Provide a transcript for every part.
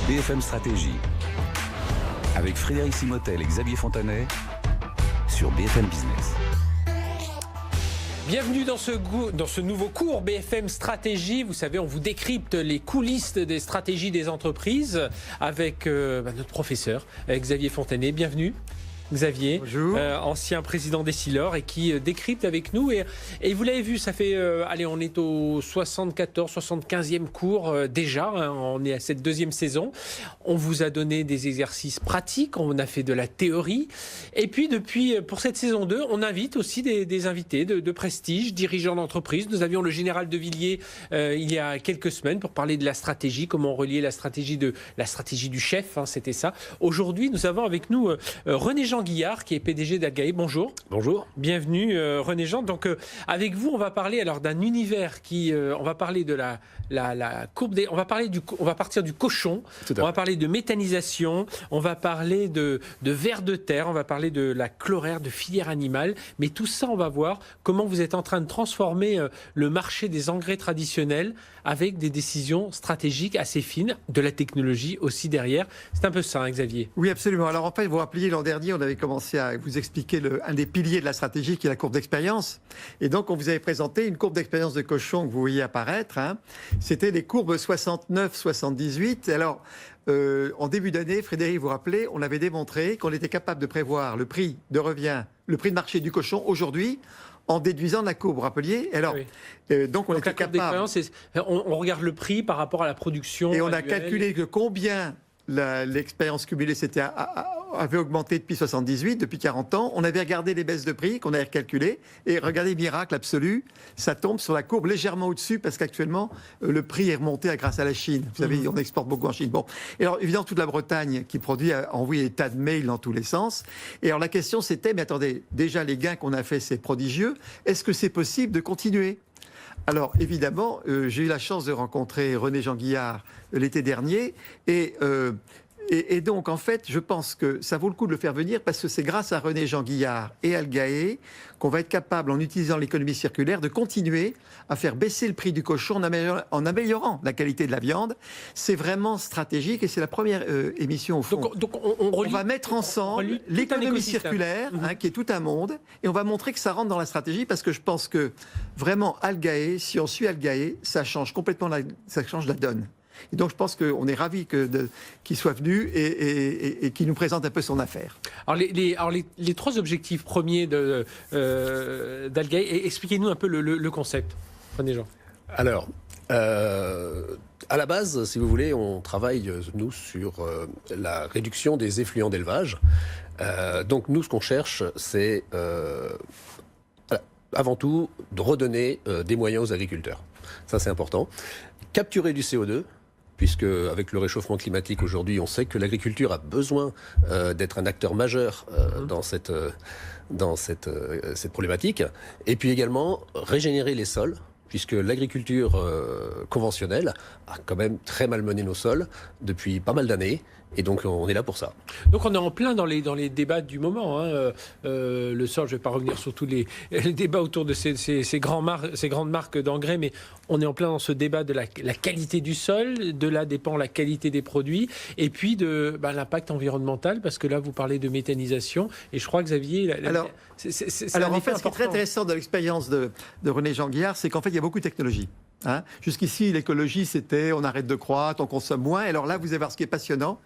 BFM Stratégie, avec Frédéric Simotel et Xavier Fontanet, sur BFM Business. Bienvenue dans ce nouveau cours BFM Stratégie. Vous savez, on vous décrypte les coulisses des stratégies des entreprises avec notre professeur Xavier Fontanet. Bienvenue. Xavier, ancien président d'Essilor et qui décrypte avec nous. Et vous l'avez vu, ça fait, on est au 74, 75e cours déjà, hein, on est à cette deuxième saison. On vous a donné des exercices pratiques, on a fait de la théorie. Et puis, pour cette saison 2, on invite aussi des invités de prestige, dirigeants d'entreprise. Nous avions le général de Villiers il y a quelques semaines pour parler de la stratégie, comment relier la stratégie du chef, hein, c'était ça. Aujourd'hui, nous avons avec nous René Jean Guillard, qui est PDG d'Algae. Bonjour. Bonjour. Bienvenue René Jean. Donc avec vous, on va parler alors d'un univers on va parler de la courbe on va partir du cochon. On va parler de méthanisation. On va parler de vers de terre. On va parler de la chloraire, de filière animale. Mais tout ça, on va voir comment vous êtes en train de transformer le marché des engrais traditionnels avec des décisions stratégiques assez fines, de la technologie aussi derrière. C'est un peu ça, hein, Xavier. Oui, absolument. Alors en fait, vous vous rappelez, l'an dernier, on avait commencé à vous expliquer un des piliers de la stratégie qui est la courbe d'expérience. Et donc, on vous avait présenté une courbe d'expérience de cochon que vous voyez apparaître. Hein. C'était les courbes 69-78. Alors, en début d'année, Frédéric, vous vous rappelez, on avait démontré qu'on était capable de prévoir le prix de revient, le prix de marché du cochon aujourd'hui, en déduisant de la courbe, vous vous rappeliez? Alors, oui. donc on était capable. On regarde le prix par rapport à la production. Et on annuelle. a calculé que combien l'expérience cumulée avait augmenté depuis 78, depuis 40 ans. On avait regardé les baisses de prix qu'on avait recalculées. Et regardez, miracle absolu, ça tombe sur la courbe légèrement au-dessus parce qu'actuellement, le prix est remonté grâce à la Chine. Vous savez, on exporte beaucoup en Chine. Bon. Et alors, évidemment, toute la Bretagne qui produit a envoyé des tas de mails dans tous les sens. Et alors, la question, c'était, mais attendez, déjà, les gains qu'on a fait, c'est prodigieux. Est-ce que c'est possible de continuer ? Alors, évidemment, j'ai eu la chance de rencontrer René Jean Guillard l'été dernier. Et donc, en fait, je pense que ça vaut le coup de le faire venir parce que c'est grâce à René Jean Guillard et Algae qu'on va être capable, en utilisant l'économie circulaire, de continuer à faire baisser le prix du cochon en améliorant la qualité de la viande. C'est vraiment stratégique et c'est la première émission au fond. Donc on va mettre ensemble l'économie circulaire, hein, qui est tout un monde, et on va montrer que ça rentre dans la stratégie parce que je pense que vraiment Algae, si on suit Algae, ça change complètement ça change la donne. Et donc, je pense qu'on est ravis qu'il soit venu et qu'il nous présente un peu son affaire. Alors, les trois objectifs premiers d'Algae, expliquez-nous un peu le concept. Prenez Jean. Alors, à la base, si vous voulez, on travaille, nous, sur la réduction des effluents d'élevage. Donc, nous, ce qu'on cherche, c'est avant tout de redonner des moyens aux agriculteurs. Ça, c'est important. Capturer du CO2. Puisque avec le réchauffement climatique aujourd'hui, on sait que l'agriculture a besoin d'être un acteur majeur dans cette problématique. Et puis également régénérer les sols, puisque l'agriculture conventionnelle a quand même très malmené nos sols depuis pas mal d'années. Et donc, on est là pour ça. Donc, on est en plein dans les débats du moment. Hein. Le sol, je ne vais pas revenir sur tous les débats autour de ces grandes marques d'engrais, mais on est en plein dans ce débat de la qualité du sol. De là dépend la qualité des produits. Et puis, de l'impact environnemental, parce que là, vous parlez de méthanisation. Et je crois, Xavier... Alors, en fait, ce qui est très intéressant dans l'expérience de René Jean Guillard, c'est qu'en fait, il y a beaucoup de technologies. Hein. Jusqu'ici, l'écologie, c'était on arrête de croître, on consomme moins. Alors là, vous allez voir ce qui est passionnant,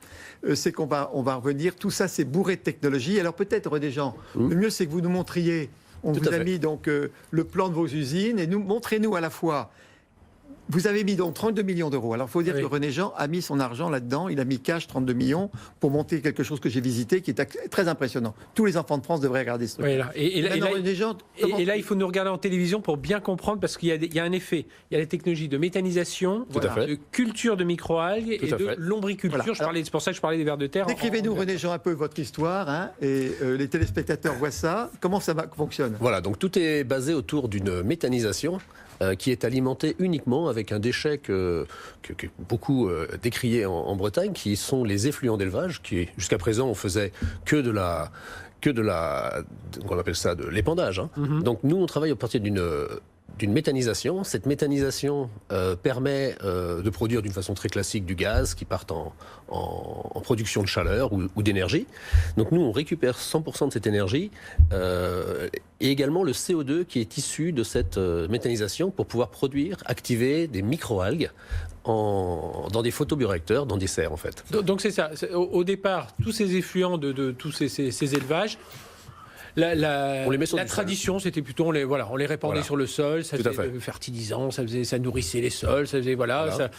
c'est qu'on va revenir. Tout ça, c'est bourré de technologie. Alors peut-être, René Jean, le mieux, c'est que vous nous montriez. On vous a mis donc le plan de vos usines et montrez-nous à la fois. Vous avez mis donc 32 millions d'euros. Alors, il faut dire que René Jean a mis son argent là-dedans. Il a mis cash 32 millions pour monter quelque chose que j'ai visité qui est très impressionnant. Tous les enfants de France devraient regarder ce truc. Oui, et là, il faut nous regarder en télévision pour bien comprendre parce qu'il y a un effet. Il y a les technologies de méthanisation, de culture de microalgues et de lombriculture. Voilà. C'est pour ça que je parlais des vers de terre. Décrivez-nous, René Jean, un peu votre histoire. Hein, et les téléspectateurs voient ça. Comment ça fonctionne ? Voilà, donc tout est basé autour d'une méthanisation. Qui est alimenté uniquement avec un déchet que beaucoup décrié en Bretagne, qui sont les effluents d'élevage, qui jusqu'à présent on faisait que de on appelle ça de l'épandage. Hein. Donc nous on travaille à partir d'une d'une méthanisation. Cette méthanisation permet de produire d'une façon très classique du gaz qui part en production de chaleur ou d'énergie. Donc nous, on récupère 100% de cette énergie et également le CO2 qui est issu de cette méthanisation pour pouvoir produire, activer des microalgues dans des photobioréacteurs, dans des serres en fait. Donc c'est ça. Au départ, tous ces effluents de tous ces élevages, on les met sur la tradition, c'était plutôt on les répandait sur le sol, ça Tout à faisait fait. fertilisant, ça nourrissait les sols, ça faisait ça,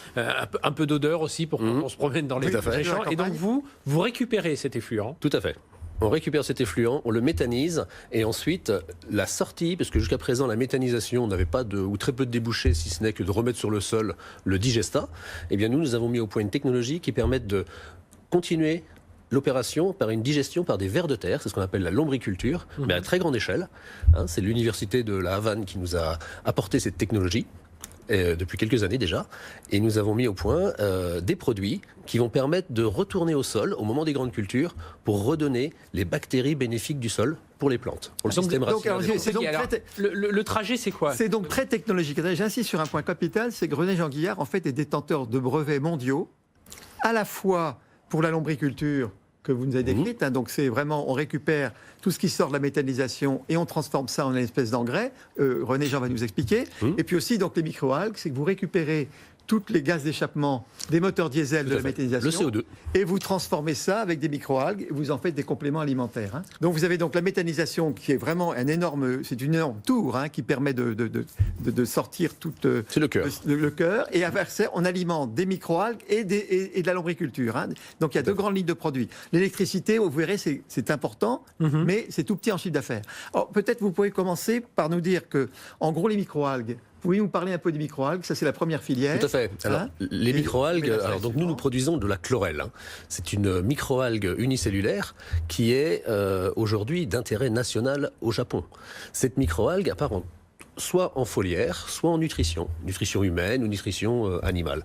un peu d'odeur aussi pour quand on se promène dans les Tout à fait. champs. Et donc vous récupérez cet effluent. Tout à fait. On récupère cet effluent, on le méthanise et ensuite la sortie, parce que jusqu'à présent la méthanisation n'avait pas ou très peu de débouchés, si ce n'est que de remettre sur le sol le digestat. Eh bien nous avons mis au point une technologie qui permet de continuer l'opération par une digestion par des vers de terre, c'est ce qu'on appelle la lombriculture, mais à très grande échelle. C'est l'université de la Havane qui nous a apporté cette technologie. Depuis quelques années déjà, et nous avons mis au point des produits qui vont permettre de retourner au sol au moment des grandes cultures pour redonner les bactéries bénéfiques du sol pour les plantes, pour le système racinaire. Le trajet, c'est quoi? C'est donc très technologique. J'insiste sur un point capital, c'est que René Jean-Guillard en fait est détenteur de brevets mondiaux, à la fois pour la lombriculture que vous nous avez décrite. Donc c'est vraiment, on récupère tout ce qui sort de la méthanisation et on transforme ça en une espèce d'engrais. René Jean va nous expliquer. Et puis aussi donc les microalgues, c'est que vous récupérez tous les gaz d'échappement des moteurs diesel de la méthanisation. Le CO2. Et vous transformez ça avec des microalgues et vous en faites des compléments alimentaires. Donc vous avez donc la méthanisation qui est vraiment une énorme tour qui permet de sortir toute c'est le cœur. Le cœur. Et avec ça, on alimente des microalgues et de la lombriculture. Donc il y a deux grandes lignes de produits. L'électricité, vous verrez, c'est important, mais c'est tout petit en chiffre d'affaires. Alors peut-être vous pouvez commencer par nous dire que, en gros, les microalgues. Pouvez nous parler un peu des microalgues? Ça, c'est la première filière. Tout à fait. Alors, les microalgues, donc nous produisons de la chlorelle. C'est une microalgue unicellulaire qui est aujourd'hui d'intérêt national au Japon. Cette microalgue apparaît soit en foliaire, soit en nutrition humaine ou nutrition animale.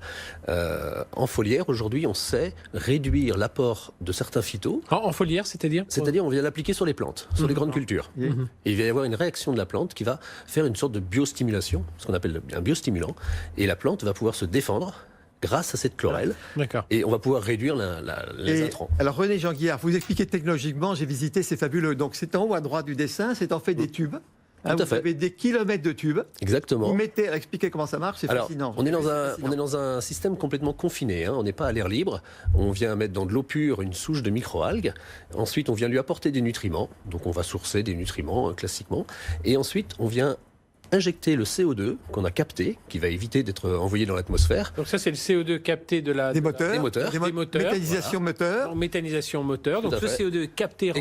En foliaire, aujourd'hui, on sait réduire l'apport de certains phytos. En foliaire, c'est-à-dire? C'est-à-dire, on vient l'appliquer sur les plantes, sur les grandes cultures. Et il va y avoir une réaction de la plante qui va faire une sorte de biostimulation, ce qu'on appelle un biostimulant, et la plante va pouvoir se défendre grâce à cette chlorelle. D'accord. Et on va pouvoir réduire les intrants. Alors René Jean-Guillard, vous expliquez technologiquement, j'ai visité, c'est fabuleux. Donc c'est en haut à droite du dessin, c'est en fait des tubes. Vous avez des kilomètres de tubes. Exactement. Vous mettez, expliquez comment ça marche, c'est fascinant. On est dans un système complètement confiné. On n'est pas à l'air libre. On vient mettre dans de l'eau pure une souche de microalgues. Ensuite, on vient lui apporter des nutriments. Donc, on va sourcer des nutriments classiquement. Et ensuite, on vient injecter le CO2 qu'on a capté, qui va éviter d'être envoyé dans l'atmosphère. Donc ça, c'est le CO2 capté des moteurs. Méthanisation moteur. Méthanisation moteur. Donc ce CO2 capté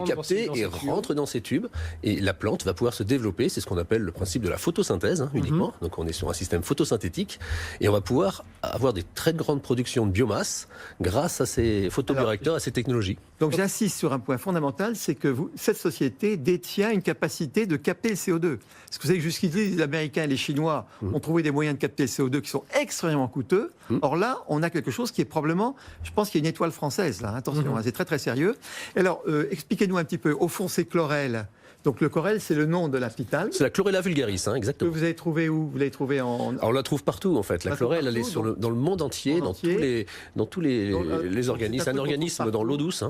rentre dans ces tubes et la plante va pouvoir se développer. C'est ce qu'on appelle le principe de la photosynthèse uniquement. Donc on est sur un système photosynthétique et on va pouvoir avoir des très grandes productions de biomasse grâce à ces photobioréacteurs, à ces technologies. Donc j'insiste sur un point fondamental, c'est que cette société détient une capacité de capter le CO2. Parce que vous savez que jusqu'ici, les Américains et les Chinois ont trouvé des moyens de capter le CO2 qui sont extrêmement coûteux. Or là, on a quelque chose qui est probablement, je pense qu'il y a une étoile française là, attention, c'est très très sérieux. Alors, expliquez-nous un petit peu, au fond, ces chlorelles. Donc le chlorelle, c'est le nom de la pitale. C'est la Chlorella vulgaris, exactement. Que vous avez trouvé où? Vous l'avez trouvé en... Alors on la trouve partout en fait. La chlorelle, elle est dans le monde entier, dans tous les organismes. C'est un organisme dans l'eau douce.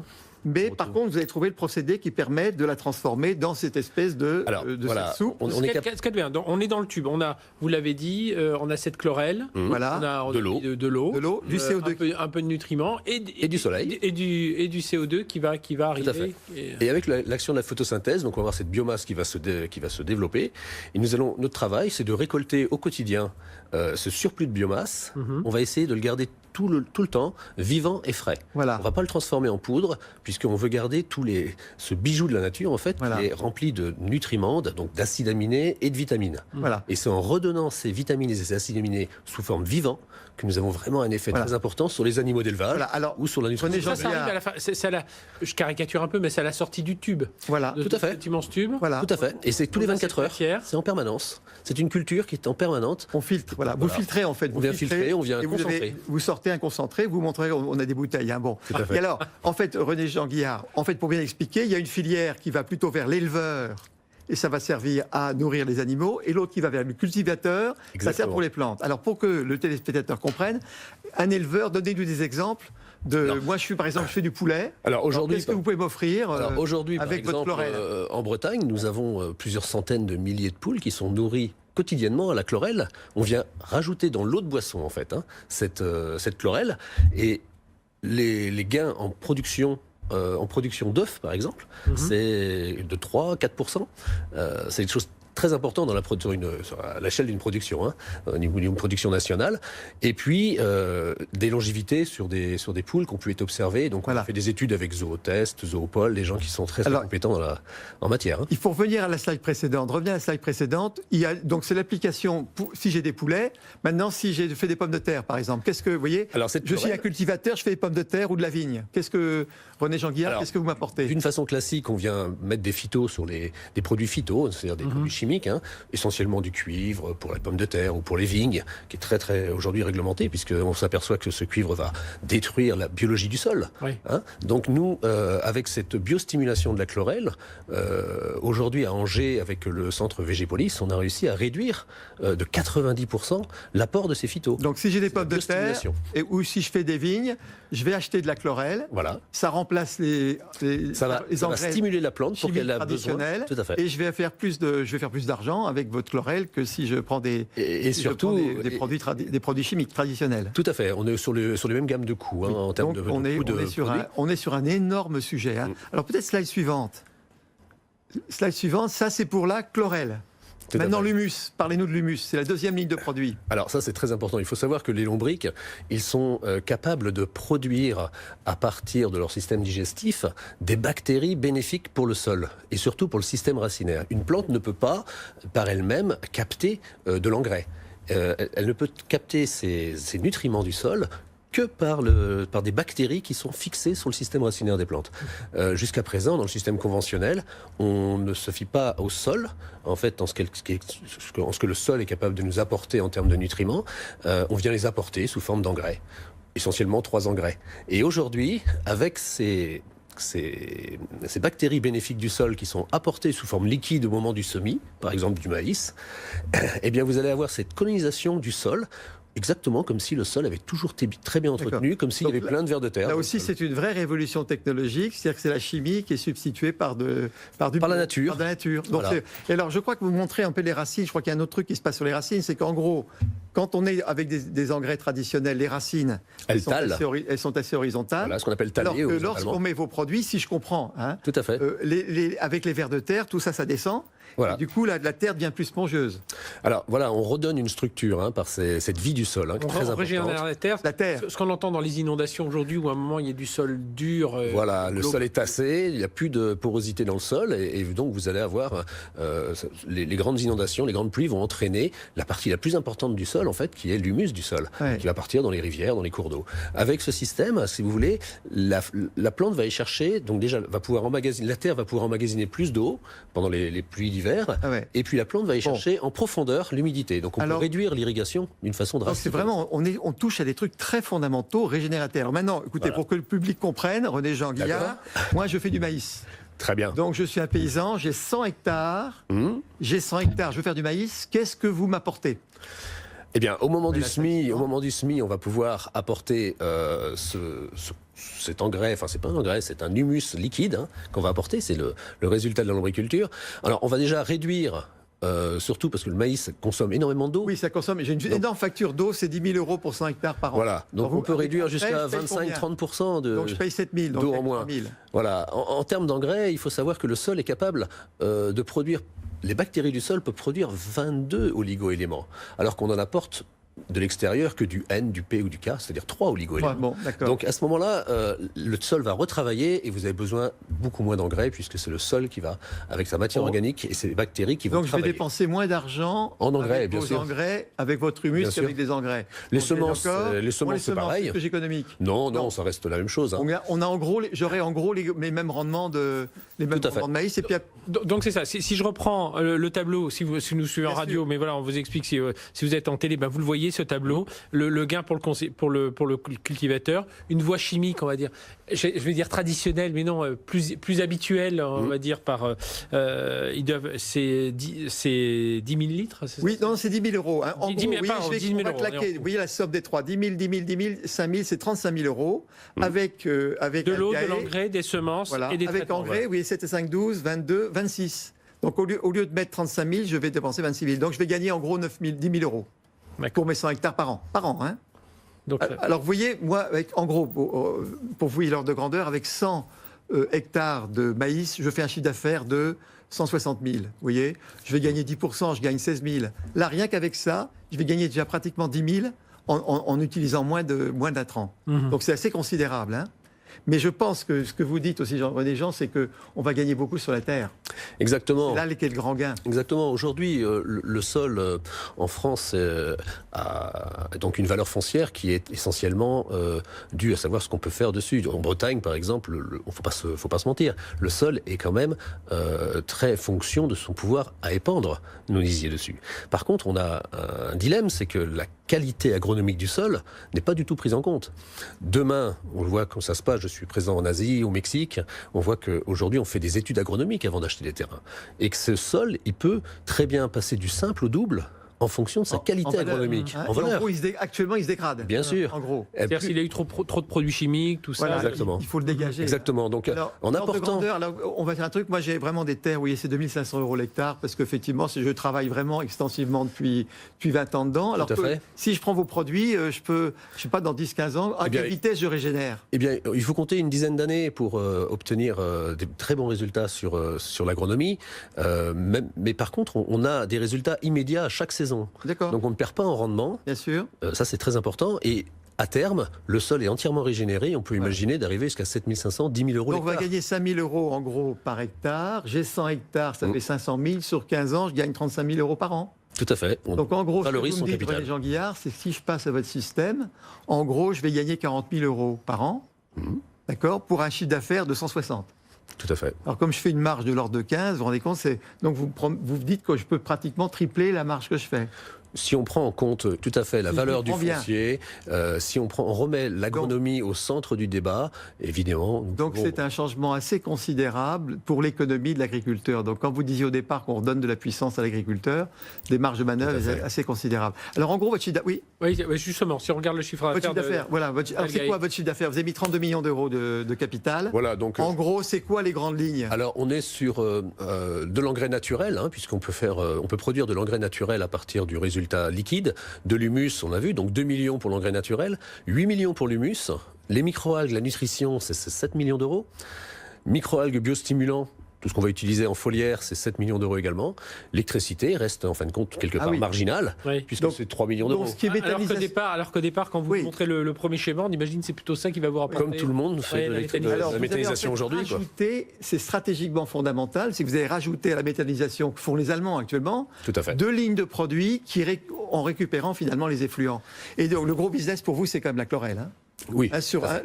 Mais par contre, vous avez trouvé le procédé qui permet de la transformer dans cette espèce de cette soupe. On est dans le tube. Vous l'avez dit, on a cette chlorelle. Voilà. On a de l'eau, du CO2, un peu de nutriments et du soleil et du CO2 qui va arriver. Tout à fait. Et avec l'action de la photosynthèse, donc on va avoir cette biomasse qui va se développer. Et notre travail, c'est de récolter au quotidien ce surplus de biomasse. On va essayer de le garder tout le temps vivant et frais. Voilà. On ne va pas le transformer en poudre puisqu'on veut garder ce bijou de la nature en fait, qui est rempli de nutriments, donc d'acides aminés et de vitamines. Voilà. Et c'est en redonnant ces vitamines et ces acides aminés sous forme vivant que nous avons vraiment un effet très important sur les animaux d'élevage ou sur la nutrition. Ça arrive à la fin. Je caricature un peu, mais c'est à la sortie du tube. Voilà. Tout à fait. Cet immense tube. Voilà. Tout à fait. Et c'est tous les 24 heures. C'est en permanence. C'est une culture qui est en permanente. On filtre. Voilà. Vous filtrez en fait. On vient filtrer, on vient concentrer. Vous sortez un concentré, vous montrez, on a des bouteilles. Bon. Et alors, en fait, René Jean-Guillard, pour bien expliquer, il y a une filière qui va plutôt vers l'éleveur et ça va servir à nourrir les animaux, et l'autre qui va vers le cultivateur, ça sert Exactement. pour les plantes. Alors pour que le téléspectateur comprenne, un éleveur, donnez-nous des exemples. Moi, par exemple, je fais du poulet. Alors aujourd'hui, Qu'est-ce que vous pouvez m'offrir aujourd'hui, par avec votre exemple, chlorelle en Bretagne, nous avons plusieurs centaines de milliers de poules qui sont nourries quotidiennement à la chlorelle. On vient rajouter dans l'eau de boisson, en fait, cette chlorelle. Et les gains en production d'œufs, par exemple, c'est de 3-4%. C'est une chose très important à l'échelle d'une production, au niveau d'une production nationale. Et puis, des longévités sur des poules qui ont pu être observées. Donc, on a fait des études avec Zootest, Zoopol, des gens qui sont très compétents en matière. Il faut revenir à la slide précédente. Revenez à la slide précédente. Donc, c'est l'application si j'ai des poulets. Maintenant, si j'ai fait des pommes de terre, par exemple, qu'est-ce que, vous voyez, je suis un cultivateur, je fais des pommes de terre ou de la vigne. René Jean-Guillard, qu'est-ce que vous m'apportez? D'une façon classique, on vient mettre des phytos sur des produits phytos, c'est-à-dire des produits chimiques, essentiellement du cuivre pour les pommes de terre ou pour les vignes, qui est très très aujourd'hui réglementé, puisqu'on s'aperçoit que ce cuivre va détruire la biologie du sol. Oui. Donc nous, avec cette biostimulation de la chlorelle, aujourd'hui à Angers, avec le centre Végépolis, on a réussi à réduire de 90% l'apport de ces phytos. Donc si j'ai des pommes de terre, ou si je fais des vignes, je vais acheter de la chlorelle. Voilà. Ça remplace les ça va stimuler la plante pour qu'elle a besoin. Tout à fait. Et je vais faire plus d'argent avec votre chlorelle que si je prends des produits chimiques traditionnels. Tout à fait. On est sur les mêmes gammes de coûts en termes de on est sur un énorme sujet. Alors peut-être slide suivante. Slide suivante, ça c'est pour la chlorelle. Maintenant, l'humus. Parlez-nous de l'humus. C'est la deuxième ligne de produits. Alors ça, c'est très important. Il faut savoir que les lombrics, ils sont capables de produire, à partir de leur système digestif, des bactéries bénéfiques pour le sol et surtout pour le système racinaire. Une plante ne peut pas, par elle-même, capter de l'engrais. Elle ne peut capter ces nutriments du sol que par des bactéries qui sont fixées sur le système racinaire des plantes. Jusqu'à présent, dans le système conventionnel, on ne se fie pas au sol, en fait, en ce que le sol est capable de nous apporter en termes de nutriments. On vient les apporter sous forme d'engrais, essentiellement 3 engrais. Et aujourd'hui, avec ces bactéries bénéfiques du sol qui sont apportées sous forme liquide au moment du semis, par exemple du maïs, eh bien vous allez avoir cette colonisation du sol, exactement comme si le sol avait toujours été très bien entretenu, comme s'il y avait plein de vers de terre. Là aussi, c'est une vraie révolution technologique, c'est-à-dire que c'est la chimie qui est substituée par la nature. Donc voilà. Et alors, je crois que vous montrez un peu les racines. Je crois qu'il y a un autre truc qui se passe sur les racines, c'est qu'en gros, quand on est avec des engrais traditionnels, les racines, elles sont assez horizontales. Voilà, ce qu'on appelle tailler. Alors que lorsqu'on met vos produits, si je comprends, tout à fait. avec les vers de terre, tout ça descend. Voilà. Et du coup, la terre devient plus spongieuse. Alors voilà, on redonne une structure par cette vie du sol, qui est très importante. Régénérer la terre. Ce qu'on entend dans les inondations aujourd'hui, où à un moment il y a du sol dur. Voilà, le sol est tassé, il n'y a plus de porosité dans le sol, et donc vous allez avoir les grandes inondations, les grandes pluies vont entraîner la partie la plus importante du sol, en fait, qui est l'humus du sol, qui va partir dans les rivières, dans les cours d'eau. Avec ce système, si vous voulez, la plante va aller chercher, donc déjà la terre va pouvoir emmagasiner plus d'eau pendant les pluies d'hiver. Et puis la plante va y chercher en profondeur l'humidité. Donc on peut réduire l'irrigation d'une façon drastique. C'est vraiment, on touche à des trucs très fondamentaux, régénérateurs. Alors maintenant, écoutez, pour que le public comprenne, René Jean-Guillard, moi je fais du maïs. Très bien. Donc je suis un paysan, j'ai 100 hectares. J'ai 100 hectares, je veux faire du maïs. Qu'est-ce que vous m'apportez ? Eh bien, au moment du semis, on va pouvoir apporter cet engrais, enfin c'est pas un engrais, c'est un humus liquide qu'on va apporter, c'est le résultat de la lombriculture. Alors on va déjà réduire, surtout parce que le maïs consomme énormément d'eau. Oui, ça consomme, j'ai une énorme facture d'eau, c'est 10 000 euros pour 100 hectares par an. Voilà, donc on peut réduire jusqu'à 25-30% donc je paye 7 000 d'eau en moins. Voilà, en termes d'engrais, il faut savoir que le sol est capable de produire. Les bactéries du sol peuvent produire 22 oligo-éléments, alors qu'on en apporte de l'extérieur que du N, du P ou du K, c'est-à-dire 3 oligo-éléments. Donc à ce moment-là, le sol va retravailler et vous avez besoin beaucoup moins d'engrais puisque c'est le sol qui va, avec sa matière organique et ses bactéries qui vont travailler. Donc je vais dépenser moins d'argent en engrais, avec bien vos sûr. engrais, avec votre humus qu'avec des engrais. Les semences, c'est pareil. C'est économique. Non, ça reste la même chose. On a en gros, j'aurai en gros les mêmes rendements de maïs. Et puis donc c'est ça. Si je reprends le tableau, si nous suivez en radio, mais voilà, on vous explique si vous êtes en télé, vous le voyez. voyez ce tableau, le gain pour le cultivateur, une voie chimique, on va dire, je vais dire traditionnelle, mais non, plus habituelle, on va dire, c'est 10 000 litres, c'est ça? Oui, non, c'est 10 000 euros. Hein. En 10 000, gros, oui, pardon, 10 000 on va euros, claquer. Vous voyez la somme des trois, 10 000, 10 000, 10 000, 5 000, c'est 35 000 euros, avec de l'eau, Algae, de l'engrais, des semences et des avec traitements. engrais, oui, 7 et 5, 12, 22, 26. Donc au lieu de mettre 35 000, je vais dépenser 26 000. Donc je vais gagner en gros 10 000 euros pour mes 100 hectares par an. Hein. Donc, alors vous voyez, moi, en gros, pour vous voyez l'ordre de grandeur, avec 100 hectares de maïs, je fais un chiffre d'affaires de 160 000. Vous voyez, je vais gagner 10%, je gagne 16 000. Là, rien qu'avec ça, je vais gagner déjà pratiquement 10 000 en utilisant moins d'intrants. Donc c'est assez considérable. Hein. Mais je pense que ce que vous dites aussi, René Jean, c'est qu'on va gagner beaucoup sur la terre. Exactement. C'est là qu'est le grand gain. Exactement. Aujourd'hui, le sol en France a donc une valeur foncière qui est essentiellement due à savoir ce qu'on peut faire dessus. En Bretagne, par exemple, faut pas se mentir, le sol est quand même très fonction de son pouvoir à épandre nos lisiers dessus. Par contre, on a un dilemme, c'est que la qualité agronomique du sol n'est pas du tout prise en compte. Demain, on le voit comme ça se passe, je suis présent en Asie, au Mexique, on voit qu'aujourd'hui on fait des études agronomiques avant d'acheter des terrains. Et que ce sol, il peut très bien passer du simple au double en fonction de sa qualité agronomique. Hein, en valeur. En gros, actuellement, il se dégrade. Bien sûr. En gros. c'est-à-dire s'il a eu trop de produits chimiques, tout ça. Voilà, exactement. Il faut le dégager. Exactement. Donc, Alors, en apportant... on va faire un truc. Moi, j'ai vraiment des terres, vous voyez, c'est 2 500 € l'hectare, parce qu'effectivement, je travaille vraiment extensivement depuis 20 ans dedans. Alors Tout à fait. si je prends vos produits, je sais pas, dans 10-15 ans, à quelle vitesse je régénère? Eh bien, il faut compter une dizaine d'années pour obtenir des très bons résultats sur l'agronomie. Mais par contre, on a des résultats immédiats à chaque saison. D'accord. Donc on ne perd pas en rendement. Bien sûr. Ça, c'est très important. Et à terme, le sol est entièrement régénéré. On peut imaginer d'arriver jusqu'à 7 500, 10 000 euros Donc on va l'hectare. gagner 5 000 € en gros par hectare. J'ai 100 hectares, ça fait 500 000. Sur 15 ans, je gagne 35 000 € par an. Tout à fait. On Donc en gros, ce que valorise vous son me dites, capital. René Jean Guillard, c'est que si je passe à votre système, en gros, je vais gagner 40 000 € par an, d'accord, pour un chiffre d'affaires de 160. Tout à fait. Alors comme je fais une marge de l'ordre de 15, vous vous rendez compte, donc vous dites que je peux pratiquement tripler la marge que je fais. Si on prend en compte tout à fait la Si je valeur du comprends bien. foncier, si on remet l'agronomie au centre du débat, évidemment... Donc c'est un changement assez considérable pour l'économie de l'agriculteur. Donc quand vous disiez au départ qu'on redonne de la puissance à l'agriculteur, des marges de manœuvre assez considérables. Alors en gros, votre chiffre d'affaires... Oui, Oui, justement, si on regarde le chiffre d'affaires. Voilà, alors c'est quoi votre chiffre d'affaires? Vous avez mis 32 millions d'euros de capital. Voilà, donc... En gros, c'est quoi les grandes lignes? Alors, on est sur de l'engrais naturel, hein, puisqu'on peut on peut produire de l'engrais naturel à partir du résultat liquide, de l'humus, on a vu, donc 2 millions pour l'engrais naturel, 8 millions pour l'humus, les microalgues, la nutrition, c'est 7 millions d'euros, microalgues biostimulants, tout ce qu'on va utiliser en foliaire, c'est 7 millions d'euros également. L'électricité reste en fin de compte quelque part marginale, puisque c'est 3 millions d'euros. Ce qui est alors qu'au départ, quand vous montrez le premier schéma, on imagine que c'est plutôt ça qui va vous rapporter. Comme tout le monde fait de la méthanisation aujourd'hui. C'est stratégiquement fondamental, c'est que vous avez rajouté à la méthanisation que font les Allemands actuellement, Tout à fait. 2 lignes de produits en récupérant finalement les effluents. Et donc le gros business pour vous, c'est quand même la chlorelle. Hein. Oui.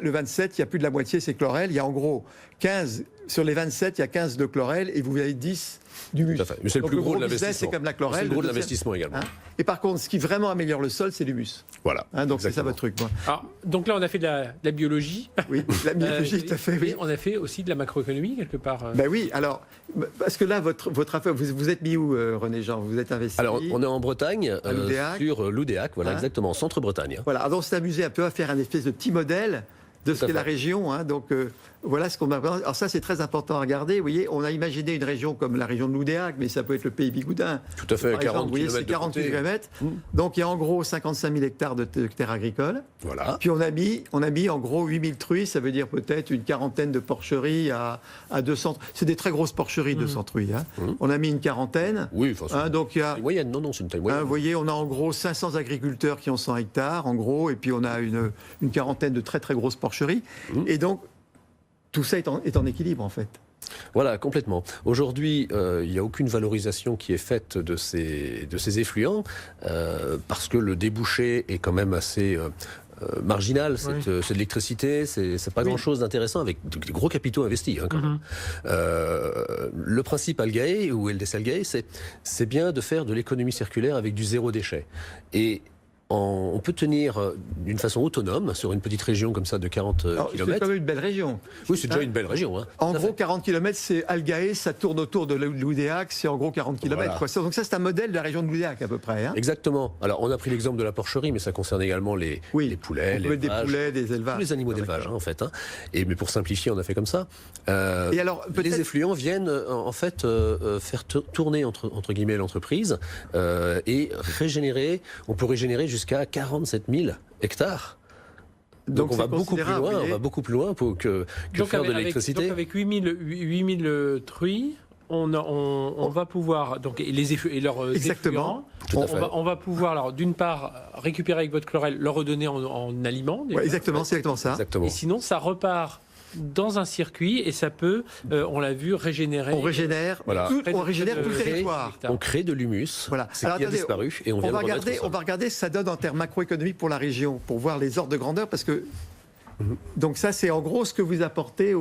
Le 27, il y a plus de la moitié, c'est chlorelle. Il y a en gros 15, sur les 27, il y a 15 de chlorelle et vous avez 10 d'humus. Tout à fait. Mais c'est le Donc, plus gros de business, c'est l'investissement. comme la chlorelle. C'est le gros de deuxième. l'investissement également. Hein. Et par contre, ce qui vraiment améliore le sol, c'est l'humus. Voilà. Hein, donc c'est ça Exactement. votre truc. Moi. Alors, donc là, on a fait de la biologie. Oui, la biologie, tout à fait. Oui. Et on a fait aussi de la macroéconomie, quelque part. Ben oui, alors, parce que là, votre affaire, vous êtes mis où, René Jean? Vous êtes investi? Alors, on est en Bretagne, À Loudéac. sur Loudéac, voilà, Hein. exactement, centre-Bretagne. Voilà, alors on s'est amusé un peu à faire un espèce de petit modèle de ce Tout à qu'est la fait. région. Hein. Donc voilà ce qu'on a. Alors ça, c'est très important à regarder. Vous voyez, on a imaginé une région comme la région de Loudéac, mais ça peut être le pays Bigoudin. Tout à fait, Par exemple, 40 vous voyez, c'est km de 48 côté. km. Donc il y a en gros 55 000 hectares de terres agricoles. Voilà. Puis on a mis en gros 8 000 truies, ça veut dire peut-être une quarantaine de porcheries à 200. C'est des très grosses porcheries, 200 truies. Hein. On a mis une quarantaine. Oui, enfin, Hein, donc il y a. c'est une moyenne, non, c'est une taille Hein, moyenne. vous voyez, on a en gros 500 agriculteurs qui ont 100 hectares, en gros, et puis on a une quarantaine de très très grosses porcheries. Et donc, tout ça est en équilibre, en fait. Voilà, complètement. Aujourd'hui, il n'y a aucune valorisation qui est faite de ces effluents, parce que le débouché est quand même assez... marginal, c'est de l'électricité, c'est pas grand-chose d'intéressant avec des gros capitaux investis. Hein, quand même. Le principe Algae ou LDC Algae, c'est bien de faire de l'économie circulaire avec du zéro déchet. Et on peut tenir d'une façon autonome sur une petite région comme ça de 40 Alors, c'est km. quand même une belle région. Oui, c'est déjà une belle région. Hein. En Tout à gros, fait. 40 km, c'est Algaë, ça tourne autour de Loudéac, c'est en gros 40 km. Voilà. Quoi. Donc ça, c'est un modèle de la région de Loudéac à peu près. Hein. Exactement. Alors, on a pris l'exemple de la porcherie, mais ça concerne également les poulets, on peut les des vaches, poulets, des élevages. tous les animaux d'élevage, en fait. Hein. Mais pour simplifier, on a fait comme ça. Et alors, peut-être- les effluents viennent en fait faire tourner entre guillemets l'entreprise et régénérer. On peut régénérer jusqu'à 47 000 hectares. Donc on c'est va beaucoup plus considérable, loin. vous On voyez. va beaucoup plus loin pour que faire de l'électricité. Donc avec 8000 truies, on va pouvoir, donc, et leurs Exactement. effluents, Tout à fait. on va pouvoir, alors, d'une part, récupérer avec votre chlorelle, le redonner en aliment. déjà. Ouais, exactement, c'est exactement ça. Exactement. Et sinon, ça repart dans un circuit et ça peut, on l'a vu, régénérer. On régénère, Voilà. tout le Près de- territoire. On crée de l'humus, Voilà. c'est Alors, qui a attendez, disparu et on vient On va le remettre au sol. regarder ce que ça donne en termes macroéconomiques pour la région, pour voir les ordres de grandeur, parce que donc ça, c'est en gros ce que vous apportez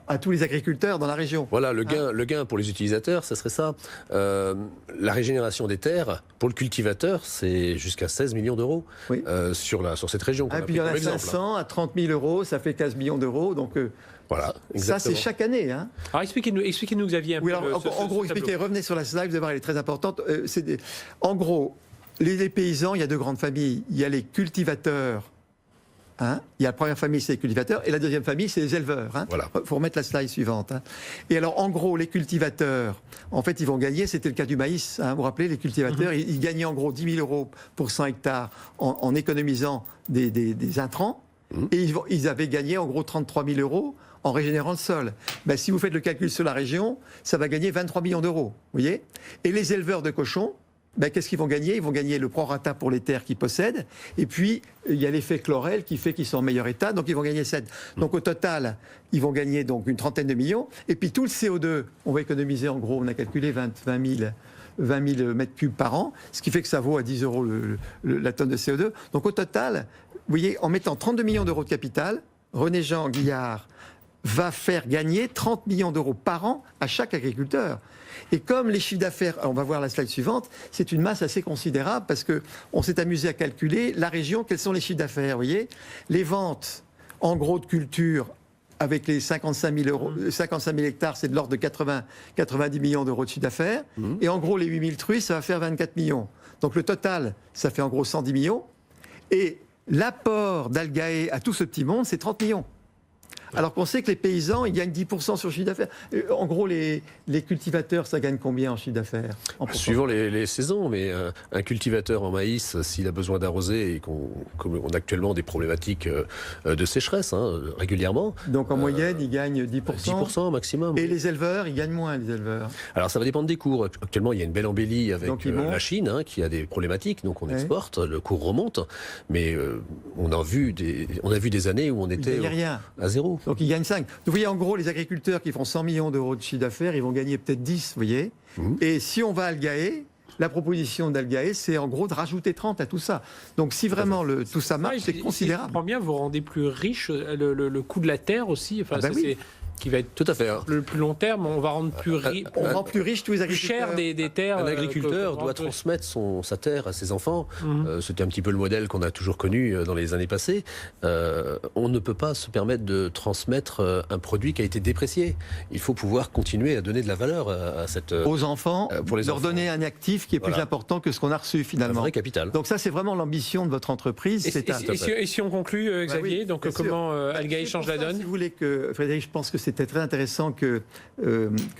à tous les agriculteurs dans la région. Voilà, le gain pour les utilisateurs, ça serait ça. La régénération des terres, pour le cultivateur, c'est jusqu'à 16 millions d'euros Oui. sur cette région. qu'on Et a puis il y pris en a comme exemple, 500 à 30 000 euros, ça fait 15 millions d'euros. Donc Voilà, ça, exactement. c'est chaque année. Hein. Alors expliquez-nous Xavier, un Oui, peu alors, ce en gros, tableau. expliquez, revenez sur la slide, vous allez voir, elle est très importante. En gros, les paysans, il y a deux grandes familles. Il y a les cultivateurs. Hein, il y a la première famille, c'est les cultivateurs, et la deuxième famille, c'est les éleveurs. Hein. Voilà. Il faut remettre la slide suivante. Hein. Et alors, en gros, les cultivateurs, en fait, ils vont gagner, c'était le cas du maïs, hein, vous vous rappelez, les cultivateurs, ils gagnaient en gros 10 000 euros pour 100 hectares en économisant des intrants, et ils avaient gagné en gros 33 000 euros en régénérant le sol. Ben, si vous faites le calcul sur la région, ça va gagner 23 millions d'euros, vous voyez. Et les éleveurs de cochons, ben, qu'est-ce qu'ils vont gagner? Ils vont gagner le prorata pour les terres qu'ils possèdent. Et puis, il y a l'effet chlorelle qui fait qu'ils sont en meilleur état. Donc, ils vont gagner 7. Donc, au total, ils vont gagner donc une trentaine de millions. Et puis, tout le CO2, on va économiser en gros, on a calculé 20 000 mètres cubes par an. Ce qui fait que ça vaut à 10 euros la tonne de CO2. Donc, au total, vous voyez, en mettant 32 millions d'euros de capital, René-Jean Guillard va faire gagner 30 millions d'euros par an à chaque agriculteur. Et comme les chiffres d'affaires, on va voir la slide suivante, c'est une masse assez considérable parce qu'on s'est amusé à calculer la région, quels sont les chiffres d'affaires, vous voyez. Les ventes, en gros, de culture, avec les 55 000 hectares, c'est de l'ordre de 90 millions d'euros de chiffre d'affaires. Et en gros, les 8 000 truies, ça va faire 24 millions. Donc le total, ça fait en gros 110 millions. Et l'apport d'Algaë à tout ce petit monde, c'est 30 millions. Alors qu'on sait que les paysans, ils gagnent 10% sur le chiffre d'affaires. En gros, les cultivateurs, ça gagne combien en chiffre d'affaires en pourcentage? Suivant les saisons, mais un cultivateur en maïs, s'il a besoin d'arroser et comme on a actuellement des problématiques de sécheresse régulièrement. Donc en moyenne, ils gagnent 10%. 10% maximum. Et les éleveurs, ils gagnent moins, les éleveurs. Alors ça va dépendre des cours. Actuellement, il y a une belle embellie avec Donc, ils montent. la Chine qui a des problématiques, donc on Ouais. exporte, le cours remonte, mais on a vu des années où on Ils était gagnent rien. à zéro. Donc ils gagnent 5. Vous voyez, en gros, les agriculteurs qui font 100 millions d'euros de chiffre d'affaires, ils vont gagner peut-être 10, vous voyez. Et si on va à Algaë, la proposition d'Algaë, c'est en gros de rajouter 30 à tout ça. Donc si vraiment tout ça marche, c'est Si je considérable. comprends bien, vous rendez plus riche le coût de la terre aussi. Enfin, Ah bah ça, oui. c'est qui va être Tout à fait. le plus long terme. On va rendre plus riche. On rend plus riches tous les Plus agriculteurs. cher des terres. Un agriculteur doit transmettre sa terre à ses enfants. C'était un petit peu le modèle qu'on a toujours connu dans les années passées. On ne peut pas se permettre de transmettre un produit qui a été déprécié. Il faut pouvoir continuer à donner de la valeur à cette Aux enfants, pour les leur enfants. donner un actif qui est plus Voilà. important que ce qu'on a reçu un finalement. vrai capital. Donc ça, c'est vraiment l'ambition de votre entreprise. Et si on conclut, Xavier, oui, donc bien sûr. comment Algaë C'est change pour la ça, donne? Si vous voulez que Frédéric, je pense que c'était très intéressant que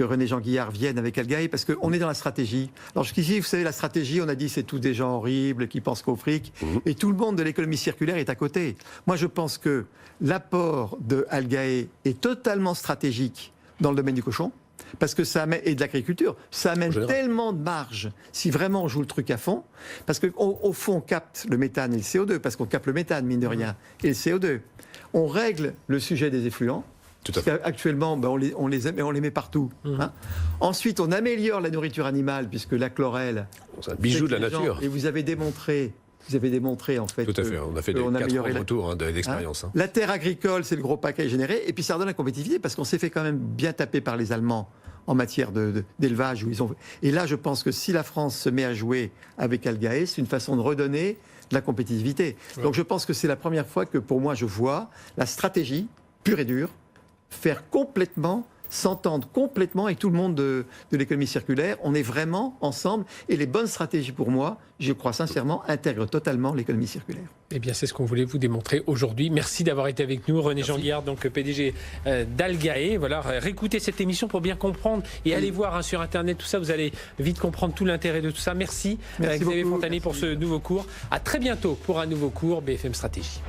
René-Jean Guillard vienne avec Algaë, parce qu'on est dans la stratégie. Alors jusqu'ici, vous savez, la stratégie, on a dit c'est tous des gens horribles qui pensent qu'au fric, et tout le monde de l'économie circulaire est à côté. Moi, je pense que l'apport de Algaë est totalement stratégique dans le domaine du cochon. Parce que ça amène, et de l'agriculture, ça amène tellement de marge si vraiment on joue le truc à fond. Parce qu'au fond, on capte le méthane et le CO2, parce qu'on capte le méthane, mine de rien, et le CO2. On règle le sujet des effluents. Tout à fait. Actuellement, ben, on les met partout. Hein. Ensuite, on améliore la nourriture animale, puisque la chlorelle. C'est un bijou de la les gens- nature. Et vous avez démontré en fait. Tout à fait. On a fait des qu'on 4 ans améliorait de la- retour d'expérience. Hein. La terre agricole, c'est le gros paquet généré. Et puis ça redonne la compétitivité, parce qu'on s'est fait quand même bien taper par les Allemands en matière d'élevage. Et là, je pense que si la France se met à jouer avec Algae, c'est une façon de redonner de la compétitivité. Ouais. Donc je pense que c'est la première fois que pour moi je vois la stratégie pure et dure faire complètement, s'entendre complètement avec tout le monde de l'économie circulaire. On est vraiment ensemble et les bonnes stratégies pour moi, je crois sincèrement, intègrent totalement l'économie circulaire. Eh bien, c'est ce qu'on voulait vous démontrer aujourd'hui. Merci d'avoir été avec nous, René Jean-Guiard, donc PDG d'Algae. Voilà, réécoutez cette émission pour bien comprendre et allez voir sur Internet tout ça. Vous allez vite comprendre tout l'intérêt de tout ça. Merci Xavier Fontanet pour ce nouveau cours. À très bientôt pour un nouveau cours BFM Stratégie.